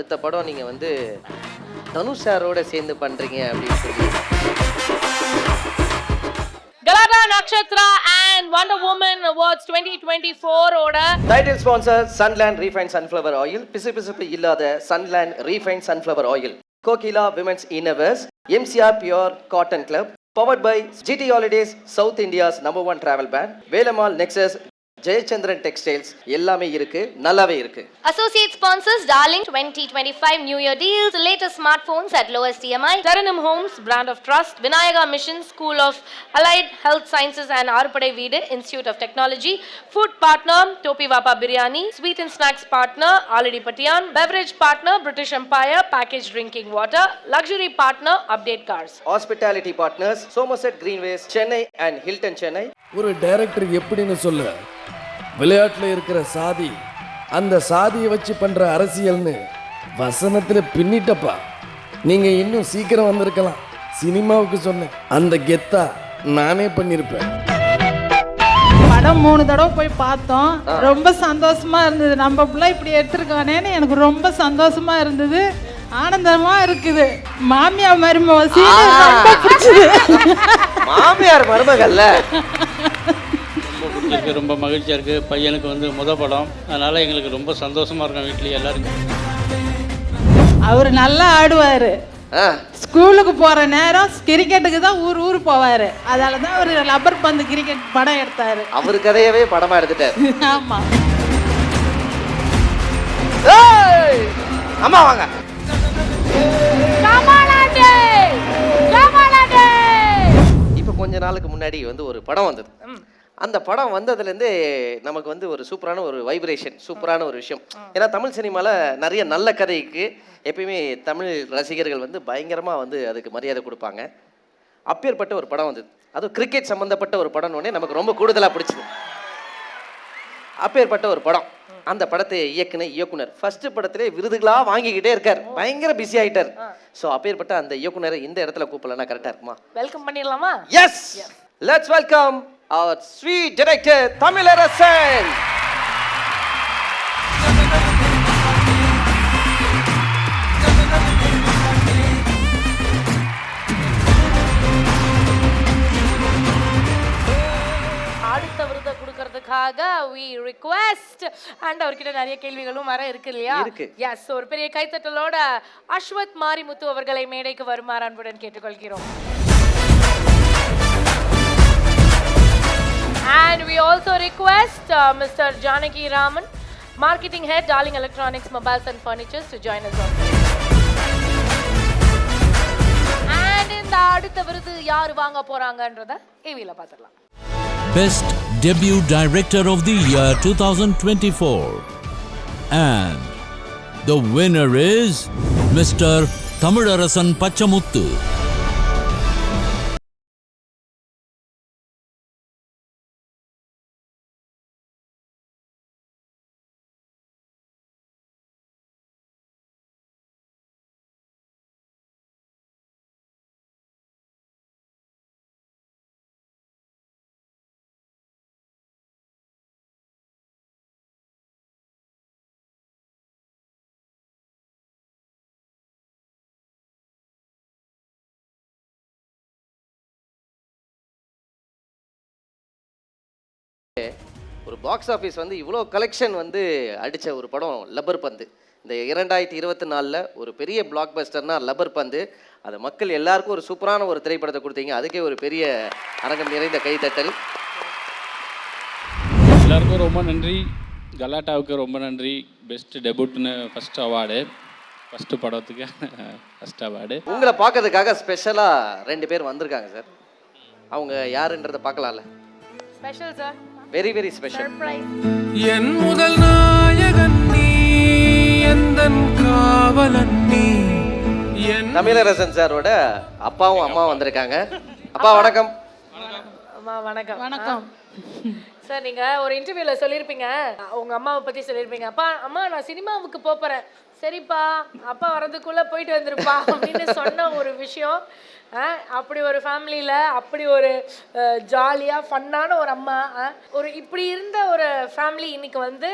அடுத்த படம் நீங்க வந்து தனுஷ் சாரோட சேர்ந்து பண்றீங்க அப்படின்னு சொல்லி. Galata Nakshatra and Wonder Woman Awards 2024 ஓட title sponsor Sunland Refined Sunflower Oil, பிசுபிசுப்பு இல்லாத Sunland Refined Sunflower Oil. Kokila Women's Innerwears, MCR Pure Cotton Club, powered by GT Holidays, South India's #1 travel brand, Velamal Nexus, Jayachandran textiles எல்லாமே இருக்கு, நல்லாவே இருக்கு. Associate sponsors Darling 2025 New Year deals, latest smartphones at lowest EMI. Taranum Homes, brand of trust. Vinayaka Mission, School of Allied Health Sciences and Arupadai Veedu, Institute of Technology. Food partner, Topi Vapa Biryani. Sweet and snacks partner, Aladi Patian. Beverage partner, British Empire, packaged drinking water. Luxury partner, Update Cars. Hospitality partners, Somerset Greenways, Chennai and Hilton Chennai. ஒரு director எப்படின்னு சொல்ல, விளையாட்டுல இருக்கிற சாதி, அந்த சாதியை வச்சு பண்ற அரசியல்னு வசனத்துல பின்னிட்டப்பா. நீங்க இன்னும் சீக்கிரம் வந்திருக்கலாம். சினிமாவுக்கு சொன்னேன், அந்த கெத்தா நானே பண்ணிருப்பேன். படம் 3 தடவை போய் பார்த்தோம். ரொம்ப சந்தோஷமா இருந்தது. நம்ம பிள்ளை இப்படி எடுத்திருக்கானேன்னு எனக்கு ரொம்ப சந்தோஷமா இருந்தது, ஆனந்தமா இருக்குது. மாமியார் மருமக சீன் ரொம்ப பிடிச்சது. மாமியார் மருமகள்ல ரொம்ப மகிழ்ச்சியாக இருக்குது. பையனுக்கு வந்து முதல் படம், அதனால் எங்களுக்கு ரொம்ப சந்தோஷமாக இருக்கும். வீட்லேயே எல்லாருக்கும் அவர் நல்லா ஆடுவார். ஸ்கூலுக்கு போகிற நேரம் கிரிக்கெட்டுக்கு தான் ஊர் போவார். அதால தான் அவர் லப்பர் பந்து கிரிக்கெட் படம் எடுத்தார். அவர் கதையவே படமா எடுத்துட்டார். ஆமாம். அம்மா வாங்க. இப்போ கொஞ்ச நாளுக்கு முன்னாடி வந்து ஒரு படம் வந்தது. அந்த படம் வந்ததுலேருந்து நமக்கு வந்து ஒரு சூப்பரான ஒரு வைப்ரேஷன், சூப்பரான ஒரு விஷயம். ஏன்னா தமிழ் சினிமாவில் நிறைய நல்ல கதைக்கு எப்பயுமே தமிழ் ரசிகர்கள் வந்து பயங்கரமாக வந்து அதுக்கு மரியாதை கொடுப்பாங்க. அப்பேற்பட்ட ஒரு படம் வந்தது, அதுவும் கிரிக்கெட் சம்மந்தப்பட்ட ஒரு படம்னு நமக்கு ரொம்ப கூடுதலாக பிடிச்சது. அப்பேற்பட்ட ஒரு படம். அந்த படத்தை இயக்குன இயக்குனர் ஃபர்ஸ்ட் படத்திலே விருதுகளாக வாங்கிக்கிட்டே இருக்கார், பயங்கர பிஸி ஆகிட்டார். ஸோ அப்பேற்பட்ட அந்த இயக்குனரை இந்த இடத்துல கூப்பிடலன்னா கரெக்டாக இருக்குமா? வெல்கம் பண்ணிடலாமா? Yes, let's welcome our sweet director Tamilarasan. அடுத்த விருதை கொடுக்கறதுக்காக we request and அவர்கிட்ட நிறைய கேள்விகளும் வர இருக்கு இல்லையா? எஸ், ஒரு பெரிய கைத்தட்டலோட அஸ்வத் மாரிமுத்து அவர்களை மேடைக்கு வருமாறு அன்புடன் கேட்டுக்கொள்கிறோம். And we also request Mr. Janaki Raman, Marketing Head, Darling Electronics, Mobiles and Furnitures, to join us on. And இந்த அடுத்த விருது யார் வாங்க போறாங்கன்றத ஏவில பாத்துறலாம். Best Debut Director of the Year 2024. And the winner is Mr. Tamilarasan Pachamuthu. ஒரு box office வந்து இவ்வளோ collection வந்து அடித்த ஒரு படம் லப்பர் பந்து. இந்த 2024 ஒரு பெரிய பிளாக் பஸ்டர்னா லப்பர் பந்து. அது மக்கள் எல்லாருக்கும் ஒரு சூப்பரான ஒரு திரைப்படத்தை கொடுத்தீங்க. அதுக்கே ஒரு பெரிய அரங்கம் நிறைந்த கைத்தட்டல். எல்லாருக்கும் ரொம்ப நன்றி. கலாட்டாவுக்கு ரொம்ப நன்றி. பெஸ்ட் டெபியூட்னு ஃபஸ்ட் அவார்டு, ஃபஸ்ட்டு படத்துக்கு ஃபஸ்ட் அவார்டு. உங்களை பார்க்கறதுக்காக ஸ்பெஷலாக 2 பேர் வந்திருக்காங்க சார். அவங்க யாருன்றதை பார்க்கலாம்ல? Special sir, very very special. என் முதல் நாயகன் நீ, எந்தன் காவலன் நீ. தமிழரசன் சாரோட அப்பாவும் அம்மாவும் வந்திருக்காங்க. அப்பா வணக்கம். அம்மா வணக்கம். வணக்கம் சார். நீங்க ஒரு இன்டர்வியூல சொல்லியிருப்பீங்க, உங்க அம்மாவை பத்தி சொல்லியிருப்பீங்க. அப்பா அம்மா நான் சினிமாவுக்கு போறேன். சரிப்பா, அப்பா வரதுக்குள்ள போயிட்டு வந்துருப்பா அப்படின்னு சொன்ன ஒரு விஷயம். அப்படி ஒரு ஃபேமிலியில் அப்படி ஒரு ஜாலியாக ஃபன்னான ஒரு அம்மா, ஒரு இப்படி இருந்த ஒரு ஃபேமிலி இன்னைக்கு வந்து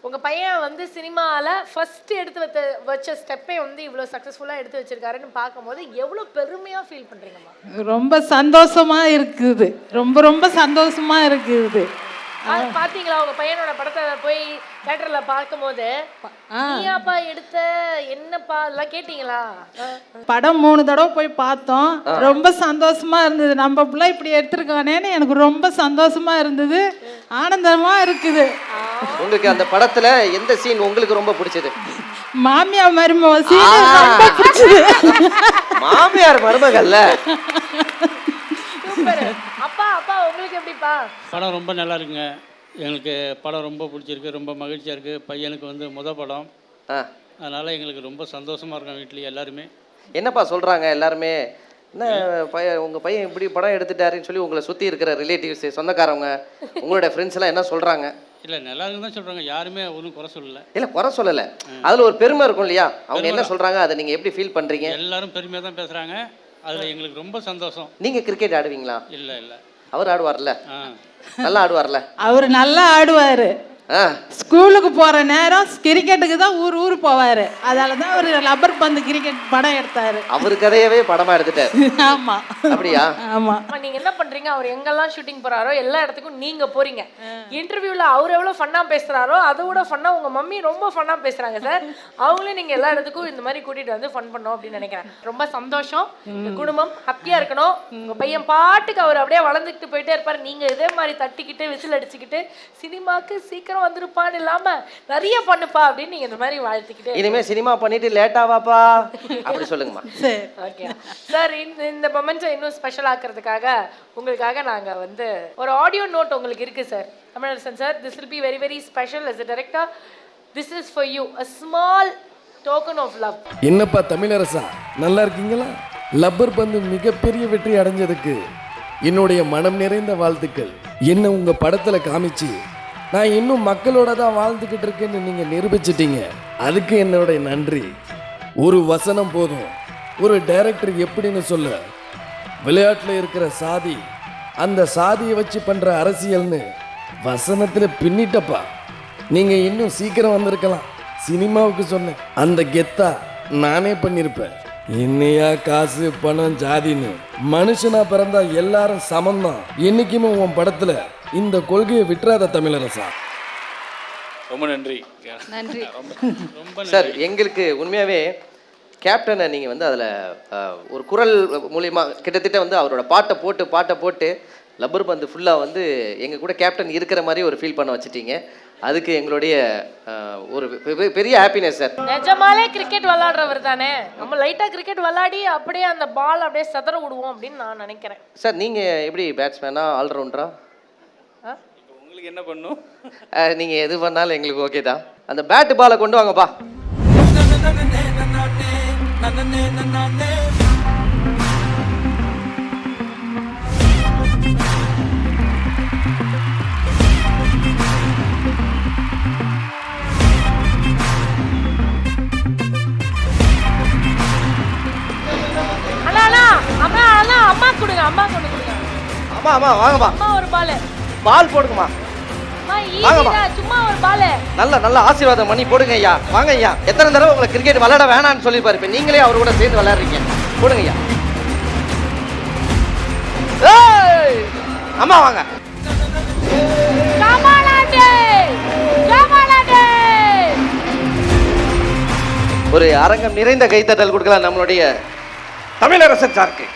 உங்கள் பையன் வந்து சினிமாவில் ஃபஸ்ட்டு எடுத்து வச்ச ஸ்டெப்பே வந்து இவ்வளோ சக்ஸஸ்ஃபுல்லாக எடுத்து வச்சிருக்காருன்னு பார்க்கும்போது எவ்வளோ பெருமையாக ஃபீல் பண்ணுறீங்கம்மா? ரொம்ப சந்தோஷமா இருக்குது, ரொம்ப ரொம்ப சந்தோஷமா இருக்குது. பார்த்தீங்களா உங்கள் பையனோட படத்தை போய் தேட்டரில் பார்க்கும்போது நீயாப்பா எடுத்த என்னப்பா அதெல்லாம் கேட்டிங்களா? படம் 3 தடவை போய் பார்த்தோம், ரொம்ப சந்தோஷமா இருந்தது. நம்ம பிள்ளை இப்படி எடுத்திருக்கானேன்னு எனக்கு ரொம்ப சந்தோஷமா இருந்தது, ஆனந்தமா இருக்குது. உங்களுக்கு அந்த படத்துல எந்த சீன் உங்களுக்கு ரொம்ப பிடிச்சது? மாமியார் மருமக சீன் ரொம்ப பிடிச்சது. மாமியார் மருமகள்ல சூப்பர். அப்பா அப்பா உங்களுக்கு எப்படிப்பா? படம் ரொம்ப நல்லா இருக்குங்க. எங்களுக்கு படம் ரொம்ப பிடிச்சிருக்கு, ரொம்ப மகிழ்ச்சியாக இருக்குது. பையனுக்கு வந்து படம், அதனால் எங்களுக்கு ரொம்ப சந்தோஷமாக இருக்கும். வீட்லேயே எல்லாருமே என்னப்பா சொல்கிறாங்க எல்லாருமே? என்ன உங்கள் பையன் இப்படி படம் எடுத்துட்டாருன்னு சொல்லி உங்களை சுற்றி இருக்கிற ரிலேட்டிவ்ஸ், சொந்தக்காரவங்க, உங்களோட ஃப்ரெண்ட்ஸ் எல்லாம் என்ன சொல்கிறாங்க? இல்லை, நல்லா இருக்குன்னு தான் சொல்கிறாங்க. யாருமே ஒன்றும் குறை சொல்லலை. இல்லை, குறை சொல்லலை, அதில் ஒரு பெருமை இருக்கும் இல்லையா? அவங்க என்ன சொல்கிறாங்க, அதை நீங்கள் எப்படி ஃபீல் பண்ணுறீங்க? எல்லாரும் பெருமையாக தான் பேசுகிறாங்க. அதில் எங்களுக்கு ரொம்ப சந்தோஷம். நீங்கள் கிரிக்கெட் ஆடுவீங்களா? இல்லை இல்லை, அவர் ஆடுவார்ல, நல்லா ஆடுவார்ல. அவர் நல்லா ஆடுவார். ஸ்கூலுக்கு போகிற நேரம் கிரிக்கெட்டுக்கு தான் ஊர் ஊர் போவார். அதால தான் அவர் லப்பர் பந்து கிரிக்கெட் படம் எடுத்தார். அவர் கதையவே படமாக எடுத்துட்டார். ஆமாம். அப்படியா? ஆமாம். நீங்கள் என்ன பண்ணுறீங்க, அவர் எங்கெல்லாம் ஷூட்டிங் போகிறாரோ எல்லா இடத்துக்கும் நீங்கள் போகிறீங்க. இன்டர்வியூவில் அவர் எவ்வளோ ஃபன்னாக பேசுகிறாரோ அதை விட ஃபன்னாக உங்கள் மம்மி ரொம்ப ஃபன்னாக பேசுகிறாங்க சார். அவங்களே நீங்கள் எல்லா இடத்துக்கும் இந்த மாதிரி கூட்டிகிட்டு வந்து ஃபன் பண்ணோம் அப்படின்னு நினைக்கிறேன். ரொம்ப சந்தோஷம். குடும்பம் ஹாப்பியாக இருக்கணும். உங்கள் பையன் பாட்டுக்கு அவர் அப்படியே வளர்ந்துக்கிட்டு போயிட்டே இருப்பார். நீங்கள் இதே மாதிரி தட்டிக்கிட்டு விசில் அடிச்சுக்கிட்டு சினிமாவுக்கு சீக்கிரம் வந்துருப்பான்னு இல்லாம நிறைய பண்ணுப்பா அப்படின்னு நீங்க இந்த மாதிரி வாழ்த்துக்கிட்டு இனிமே சினிமா பண்ணிட்டு லேட்டா வாப்பா அப்படி சொல்லுங்கம்மா. சரி, ஓகே சார். இந்த மொமெண்ட்ஸை இன்னும் ஸ்பெஷல் ஆக்குறதுக்காக உங்களுக்காக நாங்க வந்து ஒரு ஆடியோ நோட் உங்களுக்கு இருக்கு sir. Tamilarasan sir, this will be very very special as a director. This is for you, a small token of love. என்னப்பா தமிழரசா, நல்லா இருக்கீங்களா? லப்பர் பந்து மிகப்பெரிய வெற்றி அடைஞ்சதுக்கு என்னுடைய மனம் நிறைந்த வாழ்த்துக்கள். என்ன உங்க படத்துல காமிச்சு நான் இன்னும் மக்களோட தான் வாழ்ந்துக்கிட்டு இருக்கேன்னு நீங்கள் நிரூபிச்சிட்டீங்க. அதுக்கு என்னோட நன்றி. ஒரு வசனம் போதும் ஒரு டைரக்டர் எப்படின்னு சொல்ல. விளையாட்டில் இருக்கிற சாதி, அந்த சாதியை வச்சு பண்ணுற அரசியல்னு வசனத்தில் பின்னிட்டப்பா. நீங்கள் இன்னும் சீக்கிரம் வந்திருக்கலாம். சினிமாவுக்கு சொன்னேன், அந்த கெத்தா நானே பண்ணியிருப்பேன். என்னையா காசு பணம் ஜாதின்னு, மனுஷனா பிறந்தா எல்லாரும் சமம்தான். என்னைக்குமே உன் படத்துல இந்த கொள்கையை விட்டுறாத தமிழரசா. ரொம்ப நன்றி. நன்றி. ரொம்ப சார், எங்களுக்கு உண்மையாகவே கேப்டனை நீங்கள் வந்து அதில் ஒரு குரல் மூலிமா கிட்டத்தட்ட வந்து அவரோட பாட்டை போட்டு லப்பர் பந்து ஃபுல்லாக வந்து எங்கள் கூட கேப்டன் இருக்கிற மாதிரி ஒரு ஃபீல் பண்ண வச்சுட்டீங்க. அதுக்கு எங்களுடைய ஒரு பெரிய ஹாப்பினஸ் சார். நிஜமாலே கிரிக்கெட் விளையாடுறவர் தானே, நம்ம லைட்டாக கிரிக்கெட் விளையாடி அப்படியே அந்த பால் அப்படியே சதற விடுவோம் அப்படின்னு நான் நினைக்கிறேன். சார், நீங்கள் எப்படி பேட்ஸ்மேனா ஆல்ரவுண்டரா? உங்களுக்கு என்ன பண்ணும்? நீங்கள் எது பண்ணாலும் எங்களுக்கு ஓகே தான். அந்த பேட்டு பாலை கொண்டு வாங்கப்பா. அம்மா கொடுங்க. ஆமா வாங்கப்பா. அம்மா ஒரு பால் பால் போடுங்கம்மா. சும்மா ஒரு பால் நல்ல ஆசீர்வாதம் பண்ணி போடுங்க ஐயா. வாங்க ஐயா. எத்தனை தடவை உங்களை கிரிக்கெட் விளையாட வேணான்னு சொல்லியிருப்பாரு, இப்போ நீங்களே அவர் கூட சேர்ந்து விளையாடுறீங்க. போடுங்க ஐயா. அம்மா வாங்க. ஒரு அரங்கம் நிறைந்த கைத்தட்டல் கொடுக்கலாம் நம்மளுடைய தமிழரசன் சாருக்கு.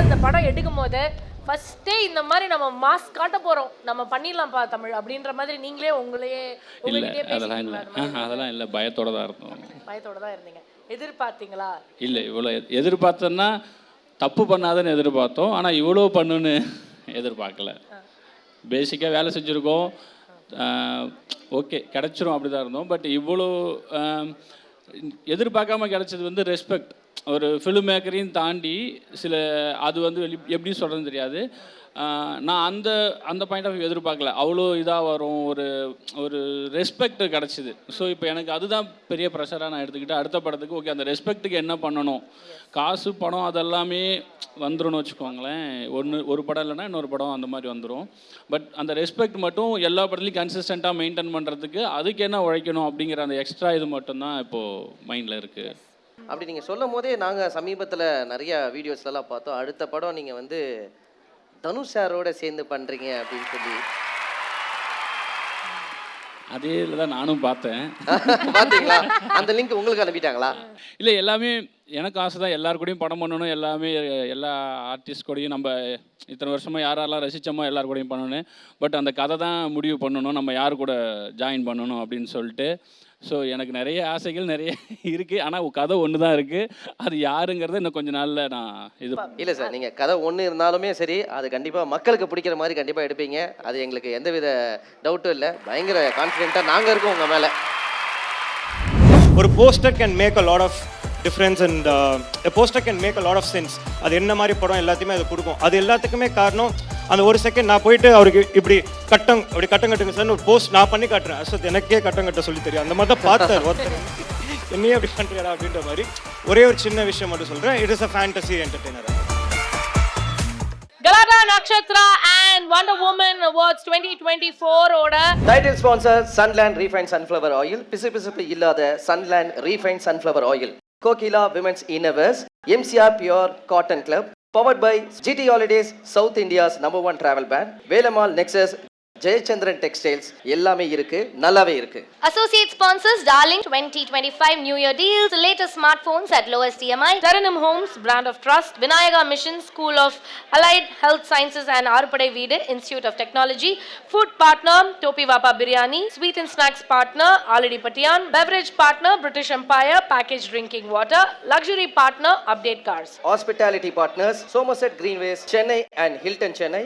இந்த படம் எடுக்கும் போது ஃபர்ஸ்டே இந்த மாதிரி நம்ம மாஸ்க் காட்ட போறோம், நம்ம பண்ணிடலாம்ப்பா தமிழ் அப்படின்ற மாதிரி நீங்களே இல்லை, அதெல்லாம் இல்லை, பயத்தோட தான் இருந்தோம். பயத்தோட தான் இருந்தீங்க. எதிர்பார்த்தீங்களா? இல்லை, இவ்வளோ எதிர்பார்த்தோன்னா தப்பு பண்ணாதுன்னு எதிர்பார்த்தோம். ஆனால் இவ்வளோ பண்ணுன்னு எதிர்பார்க்கல. பேசிக்காக வேலை செஞ்சுருக்கோம், ஓகே கிடச்சிரும் அப்படி தான் இருந்தோம். பட் இவ்வளோ எதிர்பார்க்காம கிடச்சது வந்து ரெஸ்பெக்ட். ஒரு ஃபிலிம் மேக்கரையும் தாண்டி சில அது வந்து எப்படி சொல்கிறதுன்னு தெரியாது. நான் அந்த அந்த பாயிண்ட் ஆஃப் வியூ எதிர்பார்க்கல. அவ்வளோ இதாக வரும், ஒரு ரெஸ்பெக்ட் கிடச்சிது. ஸோ இப்போ எனக்கு அதுதான் பெரிய ப்ரெஷராக நான் எடுத்துக்கிட்டு அடுத்த படத்துக்கு ஓகே அந்த ரெஸ்பெக்ட்டுக்கு என்ன பண்ணணும், காசு பணம் அதெல்லாமே வந்துரும்னு வச்சுக்கோங்களேன். ஒரு படம் இல்லைன்னா இன்னொரு படம் அந்த மாதிரி வந்துடும். பட் அந்த ரெஸ்பெக்ட் மட்டும் எல்லா படத்துலையும் கன்சிஸ்டண்ட்டாக மெயின்டைன் பண்ணுறதுக்கு அதுக்கு என்ன உழைக்கணும் அப்படிங்கிற அந்த எக்ஸ்ட்ரா இது மட்டும்தான் இப்போது மைண்டில் இருக்குது. அப்படி நீங்கள் சொல்லும் போதே நாங்கள் சமீபத்தில் நிறைய வீடியோஸ்லாம் பார்த்தோம். அடுத்த படம் நீங்கள் வந்து தனுஷ் சாரோட சேர்ந்து பண்ணுறீங்க அப்படின்னு சொல்லி. அதே இதில் தான் நானும் பார்த்தேன். பார்த்தீங்களா? அந்த லிங்க் உங்களுக்கு அனுப்பிட்டாங்களா? இல்லை, எல்லாமே எனக்கு ஆசை தான் எல்லாரு கூடயும் படம் பண்ணணும், எல்லாமே எல்லா ஆர்டிஸ்ட் கூடயும் நம்ம இத்தனை வருஷமாக யாரெல்லாம் ரசித்தோமோ எல்லாரு கூடயும் பண்ணணும். பட் அந்த கதை தான் முடிவு பண்ணணும், நம்ம யார் கூட ஜாயின் பண்ணணும் அப்படின்னு சொல்லிட்டு. ஸோ எனக்கு நிறைய ஆசைகள் நிறைய இருக்குது. ஆனால் கதை ஒன்று தான் இருக்குது. அது யாருங்கிறத இன்னும் கொஞ்சம் நாளில் நான் இது இல்லை சார், நீங்கள் கதை ஒன்று இருந்தாலுமே சரி, அது கண்டிப்பாக மக்களுக்கு பிடிக்கிற மாதிரி கண்டிப்பாக எடுப்பீங்க. அது எங்களுக்கு எந்தவித டவுட்டும் இல்லை. பயங்கர கான்ஃபிடென்ட்டாக நாங்கள் இருக்கோம் உங்கள் மேலே. ஒரு poster can make a lot of difference and poster can make a lot of sense. அது என்ன மாதிரி படம் எல்லாத்தையுமே அது கொடுக்கும். அது எல்லாத்துக்குமே காரணம் அந்த ஒரு செகண்ட் நான் போயிட்டு அவருக்கு இப்படி கட்டுங்க சார் ஒரு போஸ்ட் நான் பண்ணி காட்டுறேன். அசத் எனக்கே கட்டம் கட்ட சொல்லி தெரியும். அந்த மாதிரி தான் பார்த்தார் ஒருத்தர், என்னையே அப்படி பண்ணுறா அப்படின்ற மாதிரி. ஒரே ஒரு சின்ன விஷயம் மட்டும் சொல்கிறேன், it is a fantasy entertainer. Galata Nakshatra and Wonder Woman Awards 2024 ஓட title sponsor Sunland Refined Sunflower Oil. பிசுபிசுப்பு இல்லாத Sunland Refined Sunflower Oil. Kokila Women's Innerwears. MCR Pure Cotton Club. Powered by GT Holidays, South India's #1 travel brand. Velamal Nexus, Jayachandran textiles எல்லாமே இருக்கு, நல்லாவே இருக்கு. Associate sponsors Darling 2025 New Year deals, latest smartphones at lowest EMI. Taranum Homes, brand of trust. Vinayaga Missions, School of Allied Health Sciences and Arupadai Veedu, Institute of Technology. Food partner, Topi Vapa Biryani. Sweet and snacks partner, Aladi Patian. Beverage partner, British Empire, packaged drinking water. Luxury partner, Update Cars. Hospitality partners, Somerset Greenways, Chennai and Hilton Chennai.